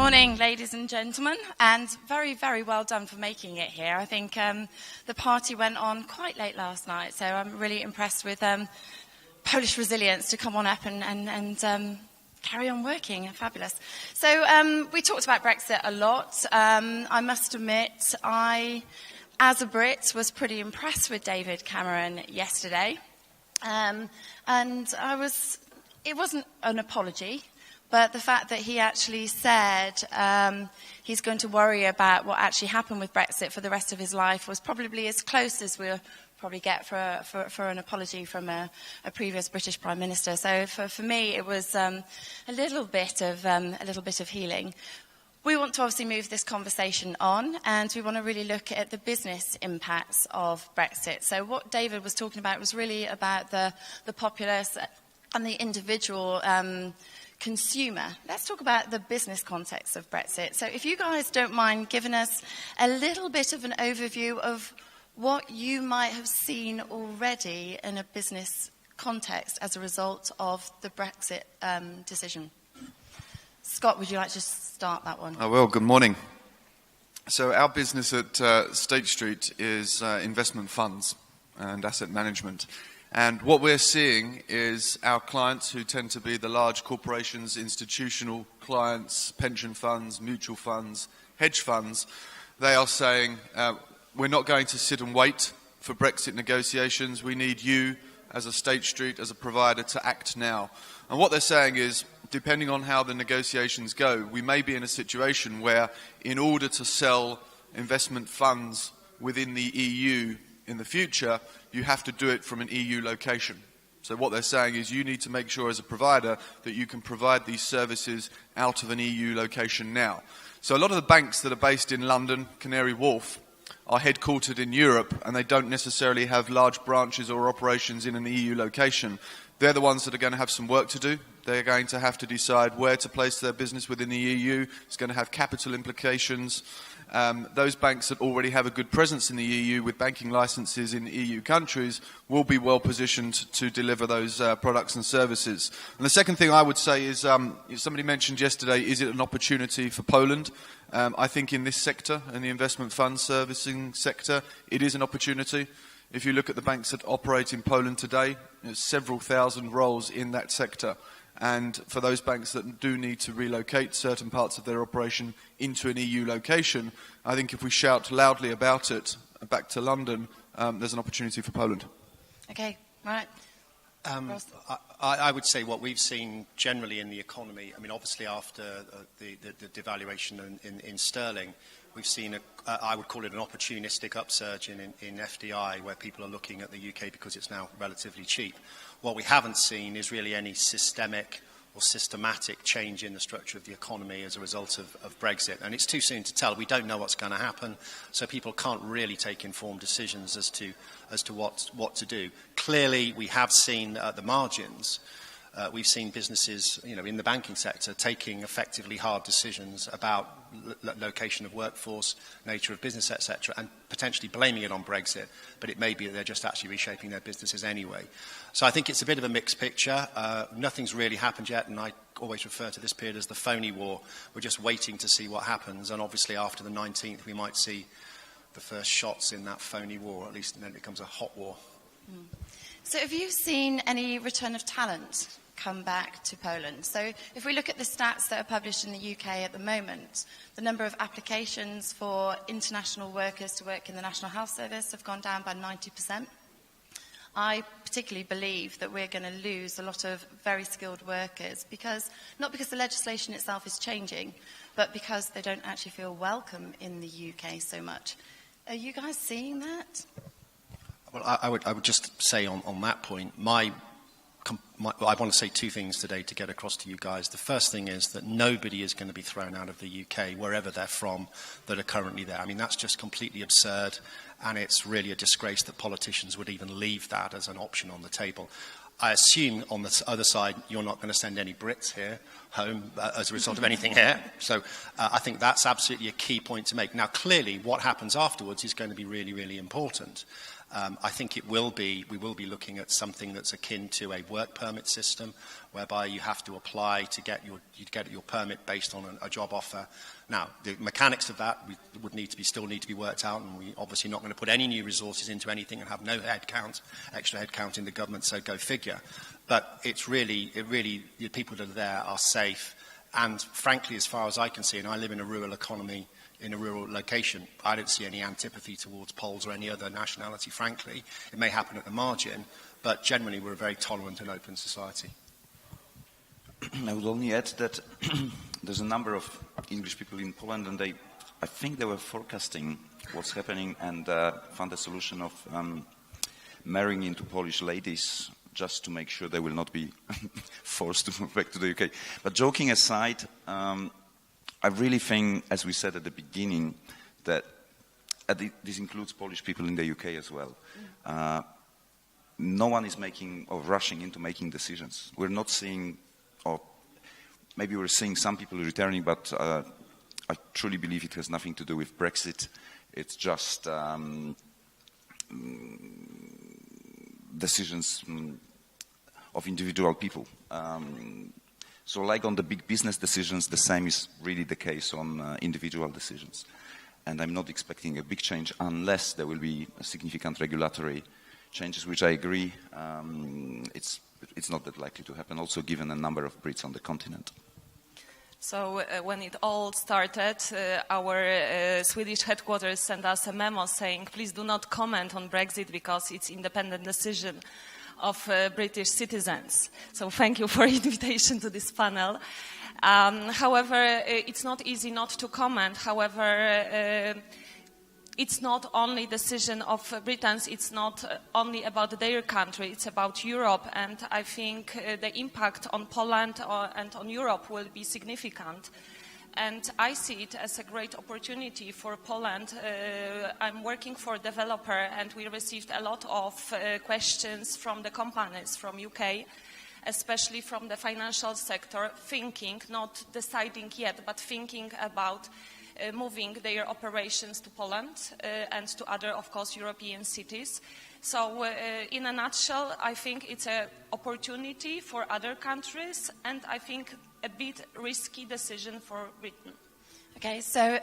Morning, ladies and gentlemen, and very, very well done for making it here. I think the party went on quite late last night, so I'm really impressed with Polish resilience to come on up and carry on working. Fabulous. So we talked about Brexit a lot. I must admit, as a Brit, was pretty impressed with David Cameron yesterday. And it wasn't an apology, but the fact that he actually said he's going to worry about what actually happened with Brexit for the rest of his life was probably as close as we'll probably get for an apology from a previous British Prime Minister. So for me, it was a little bit of healing. We want to obviously move this conversation on, and we want to really look at the business impacts of Brexit. So what David was talking about was really about the populace and the individual consumer. Let's talk about the business context of Brexit. So if you guys don't mind giving us a little bit of an overview of what you might have seen already in a business context as a result of the Brexit decision. Scott, would you like to start that one? I will. Good morning. So our business at State Street is investment funds and asset management. And what we're seeing is our clients, who tend to be the large corporations, institutional clients, pension funds, mutual funds, hedge funds, they are saying, we're not going to sit and wait for Brexit negotiations. We need you as a State Street, as a provider, to act now. And what they're saying is, depending on how the negotiations go, we may be in a situation where, in order to sell investment funds within the EU in the future, you have to do it from an EU location. So what they're saying is you need to make sure as a provider that you can provide these services out of an EU location now. So a lot of the banks that are based in London, Canary Wharf, are headquartered in Europe, and they don't necessarily have large branches or operations in an EU location. They're the ones that are going to have some work to do. They're going to have to decide where to place their business within the EU. It's going to have capital implications. Those banks that already have a good presence in the EU with banking licenses in EU countries will be well positioned to deliver those products and services. And the second thing I would say is, somebody mentioned yesterday, is it an opportunity for Poland? I think in this sector, in the investment fund servicing sector, it is an opportunity. If you look at the banks that operate in Poland today, there's several thousand roles in that sector. And for those banks that do need to relocate certain parts of their operation into an EU location, I think if we shout loudly about it back to London, there's an opportunity for Poland. Okay, right. I would say what we've seen generally in the economy, I mean, obviously after the devaluation in sterling, we've seen, I would call it an opportunistic upsurge in FDI, where people are looking at the UK because it's now relatively cheap. What we haven't seen is really any systemic or systematic change in the structure of the economy as a result of Brexit. And it's too soon to tell. We don't know what's going to happen, so people can't really take informed decisions as to what to do. Clearly, we have seen at the margins, we've seen businesses, in the banking sector taking effectively hard decisions about location of workforce, nature of business, etc., and potentially blaming it on Brexit, but it may be that they're just actually reshaping their businesses anyway. So I think it's a bit of a mixed picture. Nothing's really happened yet, and I always refer to this period as the phony war. We're just waiting to see what happens, and obviously after the 19th we might see the first shots in that phony war, at least, and then it becomes a hot war. So have you seen any return of talent come back to Poland? So if we look at the stats that are published in the UK at the moment, the number of applications for international workers to work in the National Health Service have gone down by 90%. I particularly believe that we're going to lose a lot of very skilled workers, not because the legislation itself is changing, but because they don't actually feel welcome in the UK so much. Are you guys seeing that? Well, I would just say on that point, I want to say two things today to get across to you guys. The first thing is that nobody is going to be thrown out of the UK, wherever they're from, that are currently there. I mean, that's just completely absurd, and it's really a disgrace that politicians would even leave that as an option on the table. I assume on the other side you're not going to send any Brits here, home as a result of anything here. So I think that's absolutely a key point to make. Now, clearly, what happens afterwards is going to be really, really important. I think we will be looking at something that's akin to a work permit system, whereby you have to apply to get your permit based on a job offer. Now, the mechanics of that would still need to be worked out, and we're obviously not going to put any new resources into anything and have no extra headcount in the government, so go figure. But the people that are there are safe, and frankly, as far as I can see, and I live in a rural economy, in a rural location, I don't see any antipathy towards Poles or any other nationality, frankly. It may happen at the margin, but generally we're a very tolerant and open society. I would only add that there's a number of English people in Poland, and I think they were forecasting what's happening and found a solution of marrying into Polish ladies just to make sure they will not be forced to move back to the UK. But joking aside, I really think, as we said at the beginning, that this includes Polish people in the UK as well. No one is rushing into making decisions. We're not seeing, or maybe we're seeing some people returning, but I truly believe it has nothing to do with Brexit. It's just decisions of individual people. So like on the big business decisions, the same is really the case on individual decisions. And I'm not expecting a big change unless there will be significant regulatory changes, which I agree, it's not that likely to happen, also given the number of Brits on the continent. So when it all started, our Swedish headquarters sent us a memo saying, please do not comment on Brexit because it's independent decision of British citizens. So thank you for invitation to this panel. However, it's not easy not to comment. However, it's not only decision of Britons, it's not only about their country, it's about Europe. And I think the impact on Poland and on Europe will be significant. And I see it as a great opportunity for Poland. I'm working for a developer, and we received a lot of questions from the companies from UK, especially from the financial sector, thinking, not deciding yet, but thinking about moving their operations to Poland and to other, of course, European cities. So in a nutshell, I think it's an opportunity for other countries, and I think a bit risky decision for Britain. Okay, so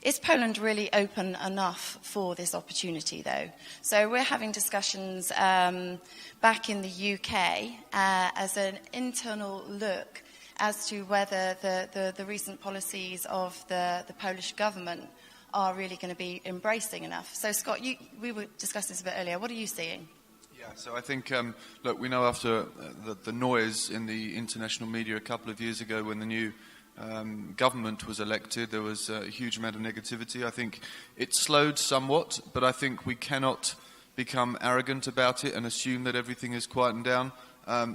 is Poland really open enough for this opportunity, though? So we're having discussions back in the UK as an internal look as to whether the recent policies of the Polish government are really going to be embracing enough. So, Scott, we were discussing this a bit earlier. What are you seeing? Yeah, so I think, look, we know after the noise in the international media a couple of years ago when the new government was elected, there was a huge amount of negativity. I think it slowed somewhat, but I think we cannot become arrogant about it and assume that everything is quietened down.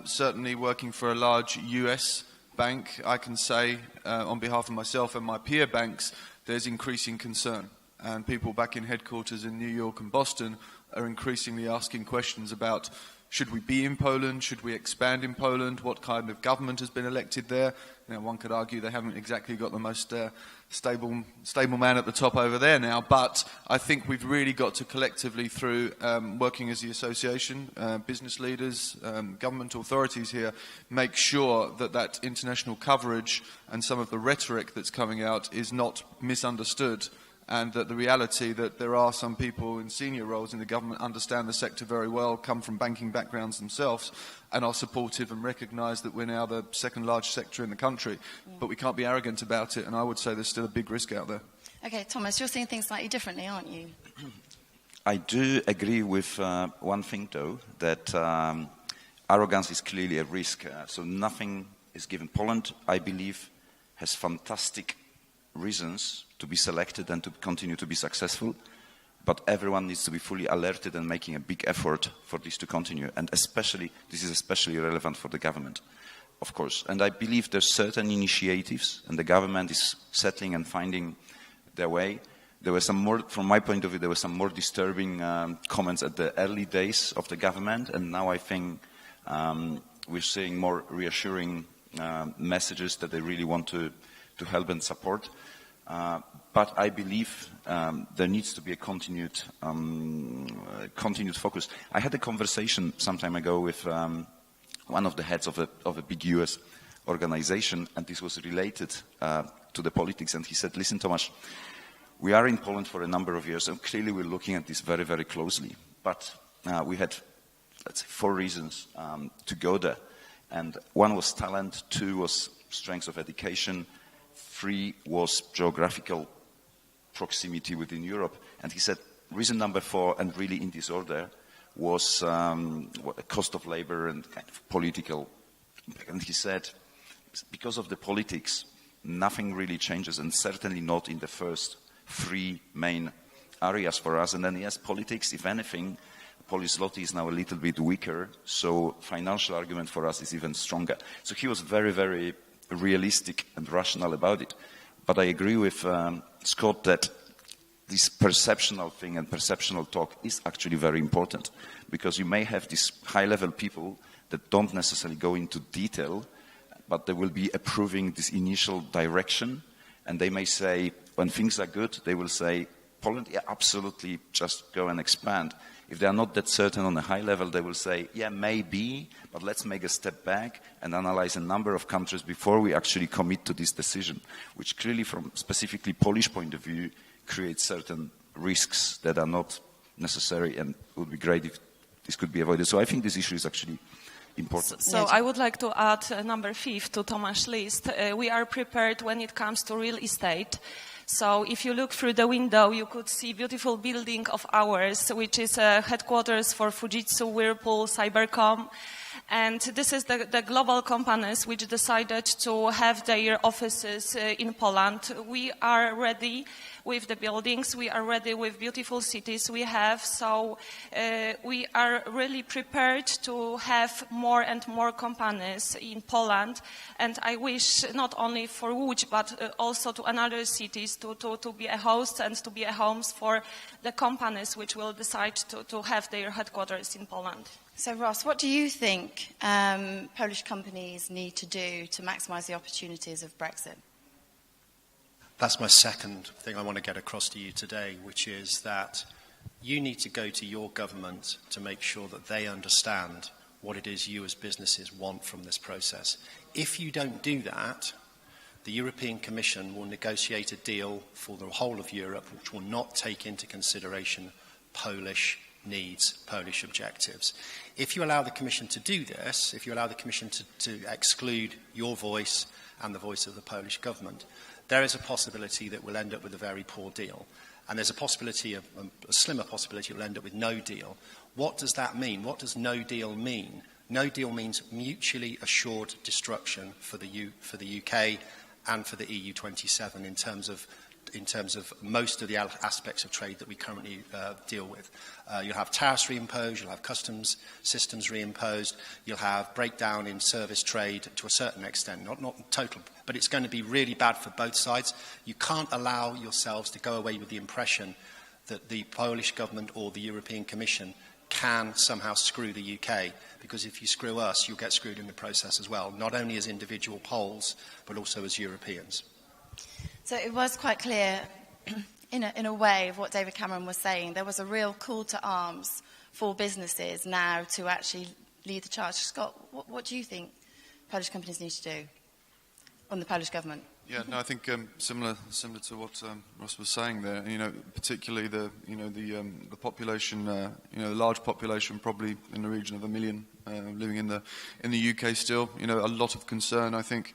Certainly working for a large US bank, I can say on behalf of myself and my peer banks, there's increasing concern. And people back in headquarters in New York and Boston are increasingly asking questions about, should we be in Poland? Should we expand in Poland? What kind of government has been elected there? You know, one could argue they haven't exactly got the most stable man at the top over there now, but I think we've really got to collectively, through working as the association, business leaders, government authorities here, make sure that that international coverage and some of the rhetoric that's coming out is not misunderstood, and that the reality that there are some people in senior roles in the government understand the sector very well, come from banking backgrounds themselves, and are supportive and recognise that we're now the second largest sector in the country. Yeah. But we can't be arrogant about it, and I would say there's still a big risk out there. Okay, Thomas, you're seeing things slightly differently, aren't you? I do agree with one thing, though, that arrogance is clearly a risk. So nothing is given. Poland, I believe, has fantastic reasons to be selected and to continue to be successful, but everyone needs to be fully alerted and making a big effort for this to continue, and especially, this is especially relevant for the government, of course. And I believe there's certain initiatives, and the government is settling and finding their way. There were some more, from my point of view, there were some more disturbing comments at the early days of the government, and now I think we're seeing more reassuring messages that they really want to help and support. But I believe there needs to be a continued focus. I had a conversation some time ago with one of the heads of a big US organization, and this was related to the politics. And he said, "Listen, Tomasz, we are in Poland for a number of years, and clearly we're looking at this very, very closely. But we had, let's say, 4 reasons to go there. And 1 was talent, 2 was strength of education, 3 was geographical proximity within Europe." And he said, reason number 4, and really in this order, was cost of labor and kind of political impact. And he said, because of the politics, nothing really changes, and certainly not in the first 3 main areas for us. And then, yes, politics, if anything, Polish zloty is now a little bit weaker, so financial argument for us is even stronger. So he was very, very realistic and rational about it. But I agree with Scott that this perceptional thing and perceptional talk is actually very important, because you may have these high-level people that don't necessarily go into detail, but they will be approving this initial direction, and they may say, when things are good, they will say, Poland, yeah, absolutely, just go and expand. If they are not that certain on a high level, they will say, yeah, maybe, but let's make a step back and analyze a number of countries before we actually commit to this decision, which clearly from specifically Polish point of view creates certain risks that are not necessary, and it would be great if this could be avoided. So I think this issue is actually important. So I would like to add number 5 to Tomasz's list. We are prepared when it comes to real estate. So if you look through the window, you could see beautiful building of ours, which is headquarters for Fujitsu, Whirlpool, Cybercom. And this is the global companies which decided to have their offices in Poland. We are ready with the buildings. We are ready with beautiful cities we have. So we are really prepared to have more and more companies in Poland. And I wish not only for Łódź, but also to another cities to be a host and to be a homes for the companies which will decide to have their headquarters in Poland. So, Ross, what do you think Polish companies need to do to maximise the opportunities of Brexit? That's my second thing I want to get across to you today, which is that you need to go to your government to make sure that they understand what it is you as businesses want from this process. If you don't do that, the European Commission will negotiate a deal for the whole of Europe which will not take into consideration Polish needs, Polish objectives. If you allow the Commission to do this, if you allow the Commission to exclude your voice and the voice of the Polish government, there is a possibility that we'll end up with a very poor deal. And there's a possibility, a slimmer possibility, we'll end up with no deal. What does that mean? What does no deal mean? No deal means mutually assured destruction for the UK and for the EU27 in terms of most of the aspects of trade that we currently deal with. You'll have tariffs reimposed, you'll have customs systems reimposed, you'll have breakdown in service trade to a certain extent, not total, but it's going to be really bad for both sides. You can't allow yourselves to go away with the impression that the Polish government or the European Commission can somehow screw the UK, because if you screw us, you'll get screwed in the process as well, not only as individual Poles, but also as Europeans. So it was quite clear, in a way, of what David Cameron was saying. There was a real call to arms for businesses now to actually lead the charge. Scott, what do you think Polish companies need to do on the Polish government? Yeah, no, I think similar to what Ross was saying there. You know, particularly the population, the large population, probably in the region of 1 million living in the UK still. You know, a lot of concern. I think,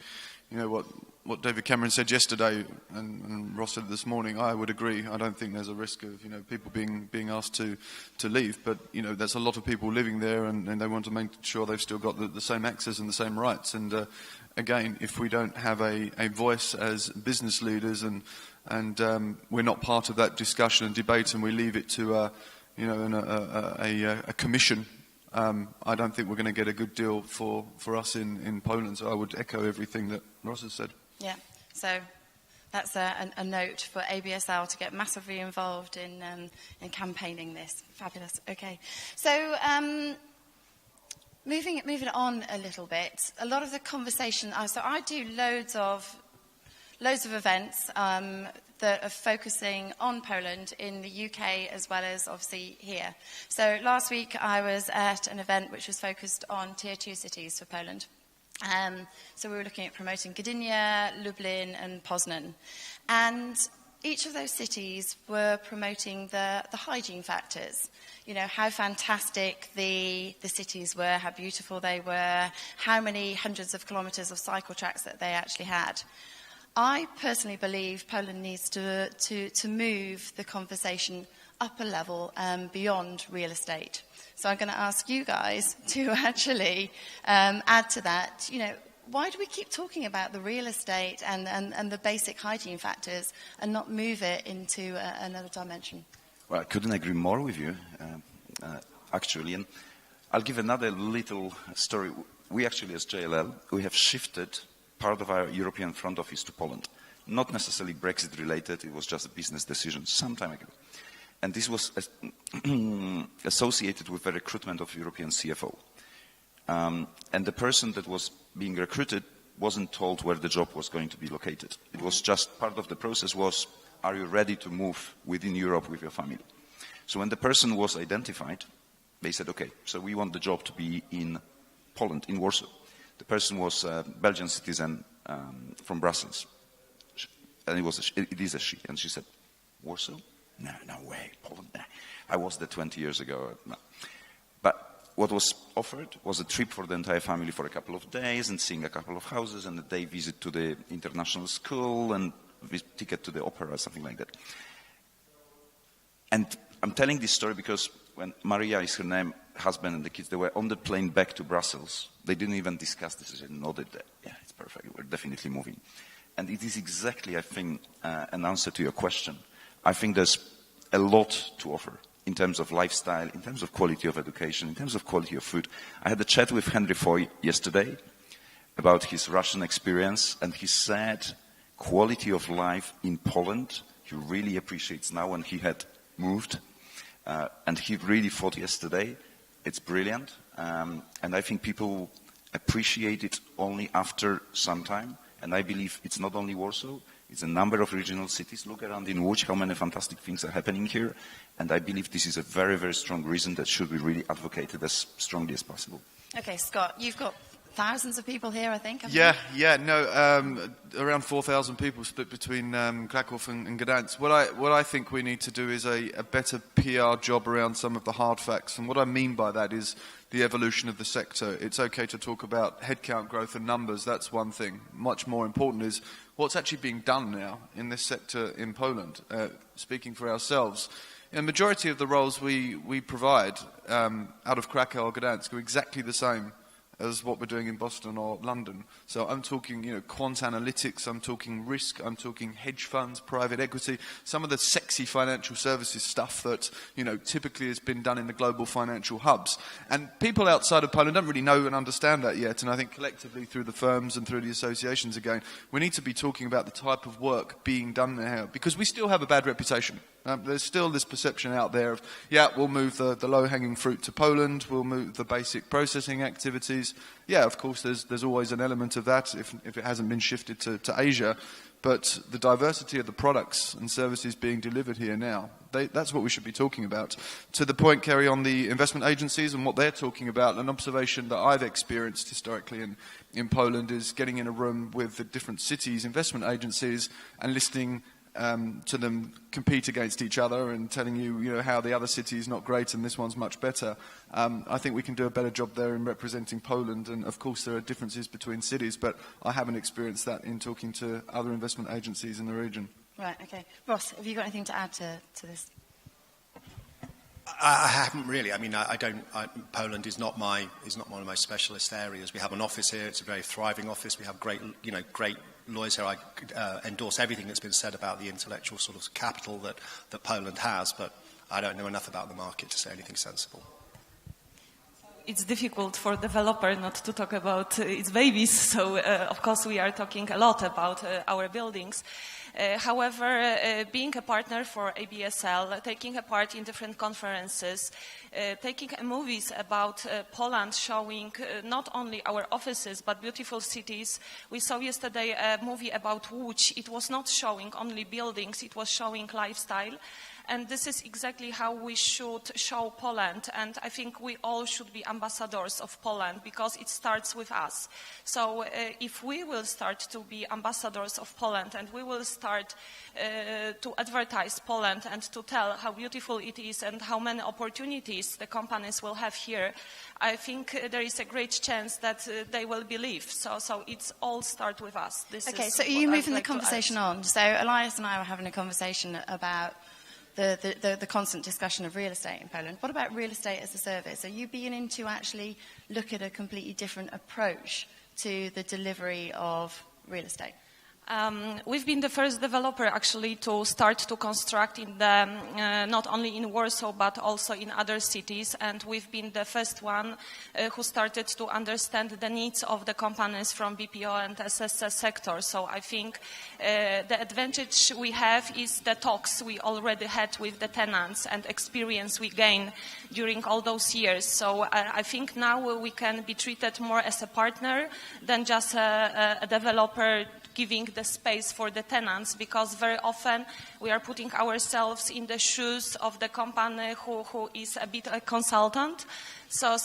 you know, what David Cameron said yesterday and Ross said this morning, I would agree. I don't think there's a risk of, you know, people being asked to leave. But, you know, there's a lot of people living there and they want to make sure they've still got the same access and the same rights. And again, if we don't have a voice as business leaders and we're not part of that discussion and debate and we leave it to a commission, I don't think we're going to get a good deal for us in Poland. So I would echo everything that Ross has said. Yeah, so that's a note for ABSL to get massively involved in campaigning this. Fabulous. Okay, so Moving on a little bit, a lot of the conversation, so I do loads of events that are focusing on Poland in the UK as well as obviously here. So last week I was at an event which was focused on Tier 2 cities for Poland. So we were looking at promoting Gdynia, Lublin and Poznan. And each of those cities were promoting the hygiene factors. You know, how fantastic the cities were, how beautiful they were, how many hundreds of kilometres of cycle tracks that they actually had. I personally believe Poland needs to move the conversation up a level beyond real estate. So I'm going to ask you guys to actually add to that. You know, why do we keep talking about the real estate and the basic hygiene factors and not move it into another dimension? Well, I couldn't agree more with you, actually. And I'll give another little story. We actually, as JLL, we have shifted part of our European front office to Poland. Not necessarily Brexit related, it was just a business decision some time ago. And this was associated with the recruitment of European CFO. And the person that was being recruited wasn't told where the job was going to be located. It was just part of the process was, are you ready to move within Europe with your family? So when the person was identified, they said, okay, so we want the job to be in Poland, in Warsaw. The person was a Belgian citizen from Brussels. And it is a she. And she said, Warsaw? No way, Poland. Nah. I was there 20 years ago. No. But what was offered was a trip for the entire family for a couple of days and seeing a couple of houses and a day visit to the international school and a ticket to the opera, something like that. And I'm telling this story because when Maria is her name, husband and the kids, they were on the plane back to Brussels. They didn't even discuss this. They nodded that, yeah, it's perfect. We're definitely moving. And it is exactly, I think, an answer to your question. I think there's a lot to offer in terms of lifestyle, in terms of quality of education, in terms of quality of food. I had a chat with Henry Foy yesterday about his Russian experience, and he said quality of life in Poland he really appreciates now when he had moved. And he really thought yesterday, it's brilliant. And I think people appreciate it only after some time. And I believe it's not only Warsaw, it's a number of regional cities. Look around in Łódź, how many fantastic things are happening here. And I believe this is a very, very strong reason that should be really advocated as strongly as possible. Okay, Scott, you've got thousands of people here, I think. Around 4,000 people split between Kraków and Gdansk. What I think we need to do is a better PR job around some of the hard facts. And what I mean by that is the evolution of the sector. It's okay to talk about headcount growth and numbers, that's one thing. Much more important is what's actually being done now in this sector in Poland. Speaking for ourselves, the majority of the roles we provide out of Krakow or Gdansk are exactly the same as what we're doing in Boston or London. So I'm talking, quant analytics, I'm talking risk, I'm talking hedge funds, private equity, some of the sexy financial services stuff that, typically has been done in the global financial hubs. And people outside of Poland don't really know and understand that yet. And I think collectively through the firms and through the associations again, we need to be talking about the type of work being done there because we still have a bad reputation. There's still this perception out there of, we'll move the low-hanging fruit to Poland, we'll move the basic processing activities. Yeah, of course, there's always an element of that if it hasn't been shifted to Asia. But the diversity of the products and services being delivered here now, that's what we should be talking about. To the point, Kerry, on the investment agencies and what they're talking about, an observation that I've experienced historically in Poland is getting in a room with the different cities' investment agencies and listening to them compete against each other and telling you, how the other city is not great and this one's much better. I think we can do a better job there in representing Poland. And of course, there are differences between cities, but I haven't experienced that in talking to other investment agencies in the region. Right, okay. Ross, have you got anything to add to this? I haven't really. I mean, Poland is not one of my specialist areas. We have an office here. It's a very thriving office. We have great lawyers here. I endorse everything that's been said about the intellectual sort of capital that Poland has, but I don't know enough about the market to say anything sensible. it's difficult for developer not to talk about its babies. So, of course, we are talking a lot about our buildings. However, being a partner for ABSL, taking a part in different conferences, taking movies about Poland, showing not only our offices but beautiful cities. We saw yesterday a movie about Łódź. It was not showing only buildings, it was showing lifestyle. And this is exactly how we should show Poland. And I think we all should be ambassadors of Poland because it starts with us. So if we will start to be ambassadors of Poland and we will start to advertise Poland and to tell how beautiful it is and how many opportunities the companies will have here, I think there is a great chance that they will believe. So it's all start with us. Okay, so are you moving the conversation on? So Elias and I were having a conversation about the constant discussion of real estate in Poland. What about real estate as a service? Are you beginning to actually look at a completely different approach to the delivery of real estate? We've been the first developer actually to start to construct in the, not only in Warsaw but also in other cities, and we've been the first one who started to understand the needs of the companies from BPO and SSS sector. So I think the advantage we have is the talks we already had with the tenants and experience we gained during all those years. So I think now we can be treated more as a partner than just a developer giving the space for the tenants, because very often we are putting ourselves in the shoes of the company who is a bit a consultant. So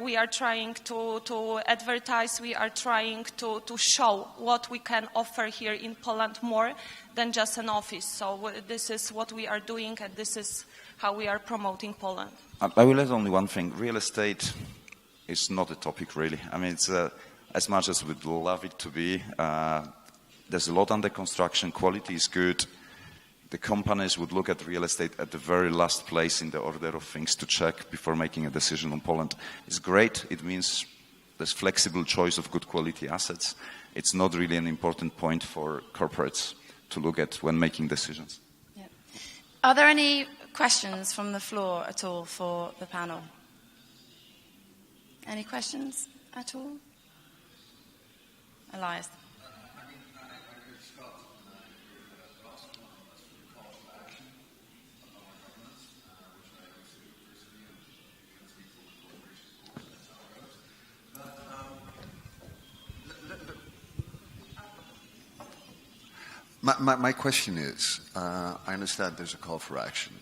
we are trying to advertise, we are trying to show what we can offer here in Poland more than just an office. So this is what we are doing, and this is how we are promoting Poland. I will add only one thing. Real estate is not a topic, really. I mean, it's as much as we'd love it to be. There's a lot under construction, quality is good. The companies would look at real estate at the very last place in the order of things to check before making a decision on Poland. It's great, it means there's flexible choice of good quality assets. It's not really an important point for corporates to look at when making decisions. Yeah. Are there any questions from the floor at all for the panel? Any questions at all? Elias. My question is, I understand there's a call for action,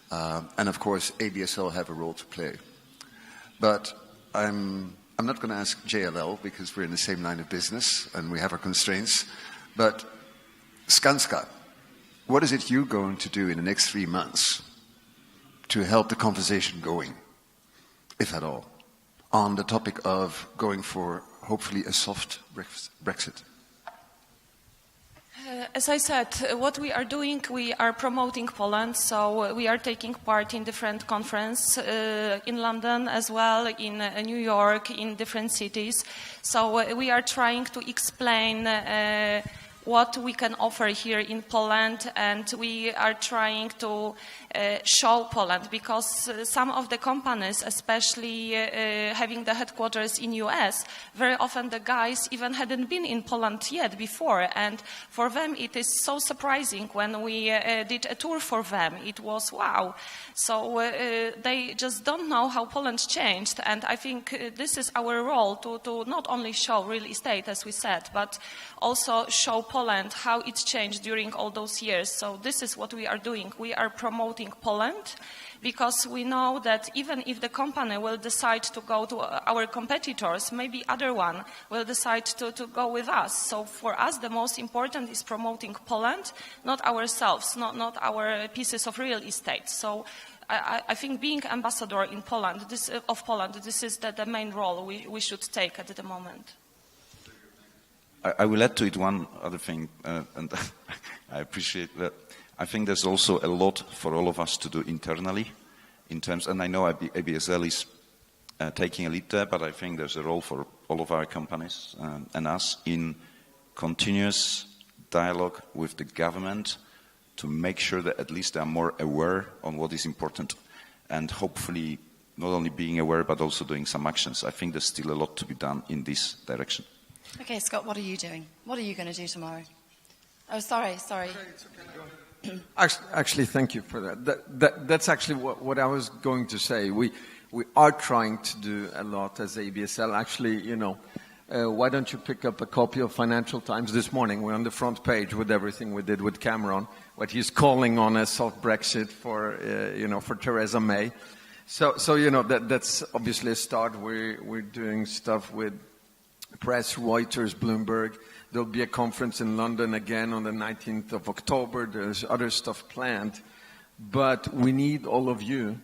and of course ABSL have a role to play, but I'm not going to ask JLL because we're in the same line of business and we have our constraints, but Skanska, what is it you're going to do in the next 3 months to help the conversation going, if at all, on the topic of going for hopefully a soft Brexit? As I said, what we are doing, we are promoting Poland, so we are taking part in different conferences in London as well, in New York, in different cities. So we are trying to explain what we can offer here in Poland, and we are trying to show Poland, because some of the companies, especially having the headquarters in US, very often the guys even hadn't been in Poland yet before, and for them it is so surprising when we did a tour for them. It was wow. So they just don't know how Poland changed, and I think this is our role to not only show real estate, as we said, but also show Poland, how it changed during all those years. So this is what we are doing. We are promoting Poland, because we know that even if the company will decide to go to our competitors, maybe other one will decide to go with us. So for us, the most important is promoting Poland, not ourselves, not our pieces of real estate. So I think being ambassador in Poland, this is the main role we should take at the moment. I will add to it one other thing, and I appreciate that. I think there's also a lot for all of us to do internally, in terms, and I know ABSL is taking a lead there, but I think there's a role for all of our companies and us in continuous dialogue with the government to make sure that at least they are more aware on what is important, and hopefully not only being aware but also doing some actions. I think there's still a lot to be done in this direction. Okay, Scott, what are you doing? What are you going to do tomorrow? Oh, sorry. Actually, thank you for that. That's actually what I was going to say. We are trying to do a lot as ABSL. Actually, why don't you pick up a copy of Financial Times this morning? We're on the front page with everything we did with Cameron, what he's calling on a soft Brexit for Theresa May. So that's obviously a start. We're doing stuff with press, Reuters, Bloomberg. There'll be a conference in London again on the 19th of October. There's other stuff planned. But we need all of you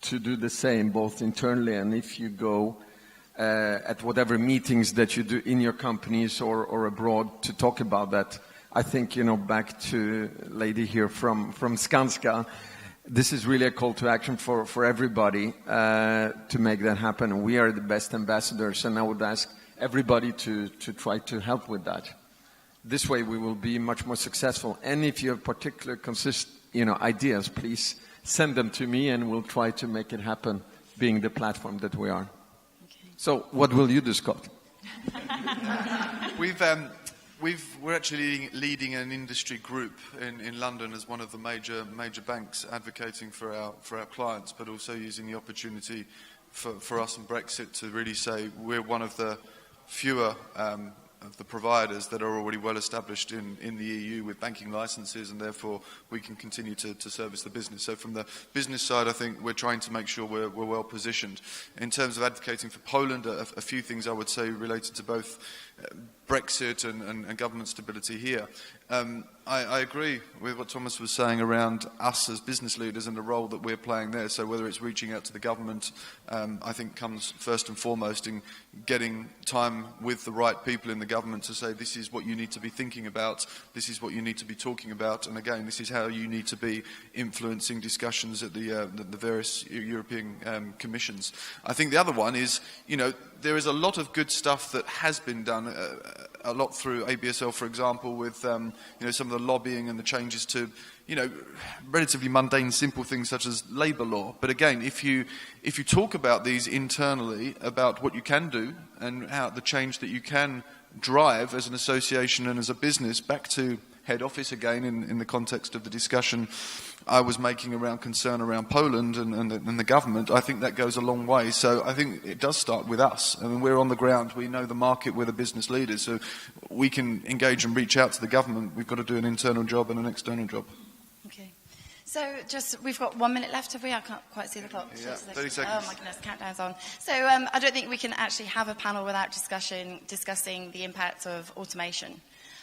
to do the same, both internally and if you go at whatever meetings that you do in your companies or abroad to talk about that. I think, back to lady here from Skanska, this is really a call to action for everybody to make that happen. We are the best ambassadors, and I would ask everybody to try to help with that. This way we will be much more successful. And if you have particular ideas, please send them to me and we'll try to make it happen, being the platform that we are. Okay. So what will you do, Scott? We're actually leading an industry group in London as one of the major banks advocating for our clients, but also using the opportunity for us and Brexit to really say we're one of the fewer of the providers that are already well established in the EU with banking licenses, and therefore we can continue to service the business. So from the business side, I think we're trying to make sure we're well positioned. In terms of advocating for Poland, a few things I would say related to both Brexit and government stability here. I agree with what Tomasz was saying around us as business leaders and the role that we're playing there. So whether it's reaching out to the government, I think comes first and foremost in getting time with the right people in the government to say this is what you need to be thinking about, this is what you need to be talking about, and again, this is how you need to be influencing discussions at the various European commissions. I think the other one is, there is a lot of good stuff that has been done, a lot through ABSL, for example, with some of the lobbying and the changes to relatively mundane, simple things such as labour law. But again, if you talk about these internally, about what you can do and how the change that you can drive as an association and as a business, back to head office again in the context of the discussion I was making around concern around Poland and the government, I think that goes a long way. So I think it does start with us. I mean, we're on the ground, we know the market, we're the business leaders, so we can engage and reach out to the government. We've got to do an internal job and an external job. Okay. So we've got 1 minute left, have we? I can't quite see the clock. Yeah, 30 seconds. Oh my goodness, countdown's on. So I don't think we can actually have a panel without discussing the impact of automation.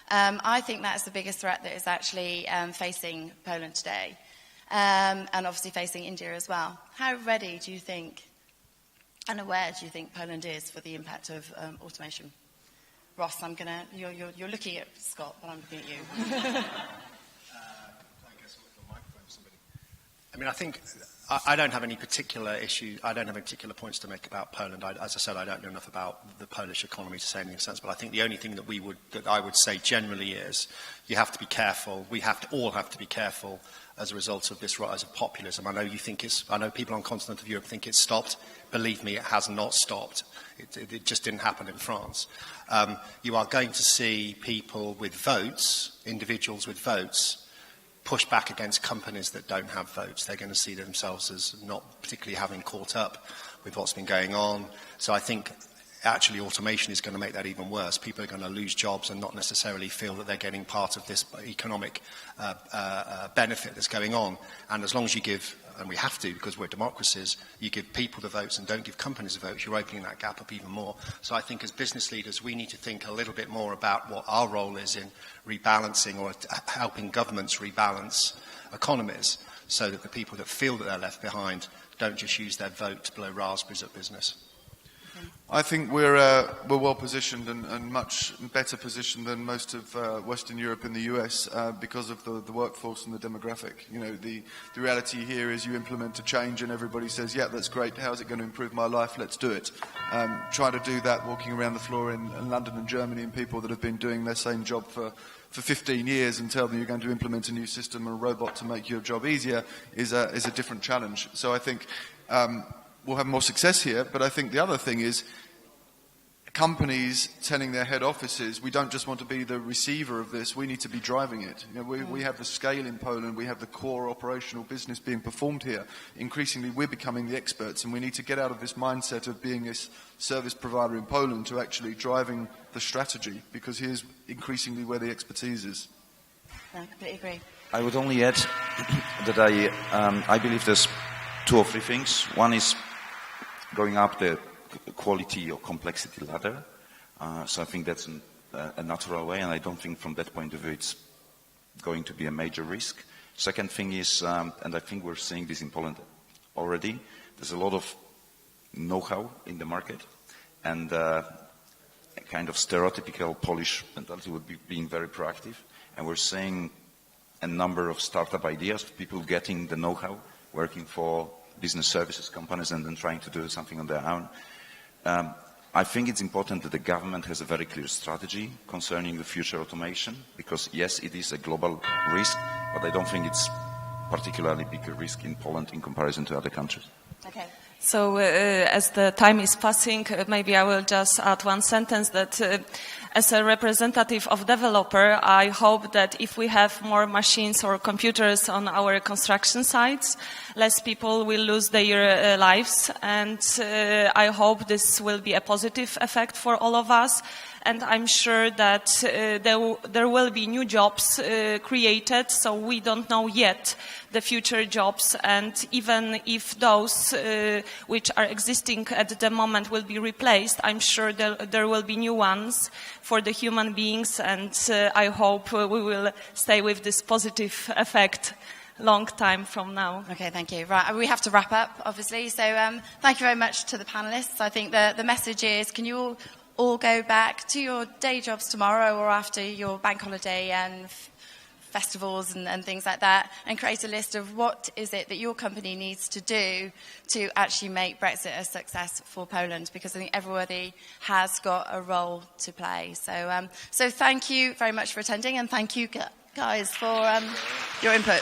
I think that's the biggest threat that is actually facing Poland today. And obviously facing India as well. How ready do you think, and aware do you think Poland is for the impact of automation? Ross, you're looking at Scott, but I'm looking at you. I think I don't have any particular issue. I don't have any particular points to make about Poland. As I said, I don't know enough about the Polish economy to say anything in sense. But I think the only thing that I would say generally is you have to be careful. We all have to be careful as a result of this rise of populism. I know people on the continent of Europe think it's stopped. Believe me, it has not stopped. It just didn't happen in France. You are going to see people with votes, individuals with votes, push back against companies that don't have votes. They're going to see themselves as not particularly having caught up with what's been going on. So I think actually automation is going to make that even worse. People are going to lose jobs and not necessarily feel that they're getting part of this economic benefit that's going on. And as long as you give, and we have to because we're democracies, you give people the votes and don't give companies the votes, you're opening that gap up even more. So I think as business leaders we need to think a little bit more about what our role is in rebalancing or helping governments rebalance economies so that the people that feel that they're left behind don't just use their vote to blow raspberries at business. I think we're well positioned and much better positioned than most of Western Europe and the US because of the workforce and the demographic. The reality here is you implement a change and everybody says, yeah, that's great, how's it going to improve my life, let's do it. Try to do that walking around the floor in London and Germany and people that have been doing their same job for 15 years and tell them you're going to implement a new system or a robot to make your job easier is a different challenge. So I think we'll have more success here. But I think the other thing is companies telling their head offices, we don't just want to be the receiver of this, we need to be driving it. You know, we have the scale in Poland, we have the core operational business being performed here. Increasingly, we're becoming the experts, and we need to get out of this mindset of being this service provider in Poland to actually driving the strategy, because here's increasingly where the expertise is. I completely agree. I would only add that I believe there's 2 or 3 things. One is going up the quality or complexity ladder. So I think that's a natural way, and I don't think from that point of view it's going to be a major risk. Second thing is, and I think we're seeing this in Poland already, there's a lot of know-how in the market, and a kind of stereotypical Polish mentality would be being very proactive. And we're seeing a number of startup ideas, people getting the know-how, working for business services companies and then trying to do something on their own. I think it's important that the government has a very clear strategy concerning the future automation, because yes, it is a global risk, but I don't think it's particularly bigger risk in Poland in comparison to other countries. Okay. So as the time is passing, maybe I will just add one sentence that as a representative of developer, I hope that if we have more machines or computers on our construction sites, less people will lose their lives. And I hope this will be a positive effect for all of us. And I'm sure that there will be new jobs created, so we don't know yet the future jobs. And even if those which are existing at the moment will be replaced, I'm sure there will be new ones for the human beings. And I hope we will stay with this positive effect long time from now. Okay, thank you. Right, we have to wrap up, obviously. So thank you very much to the panellists. I think the message is, can you all go back to your day jobs tomorrow or after your bank holiday and festivals and things like that, and create a list of what is it that your company needs to do to actually make Brexit a success for Poland, because I think everybody has got a role to play. So thank you very much for attending, and thank you guys for your input.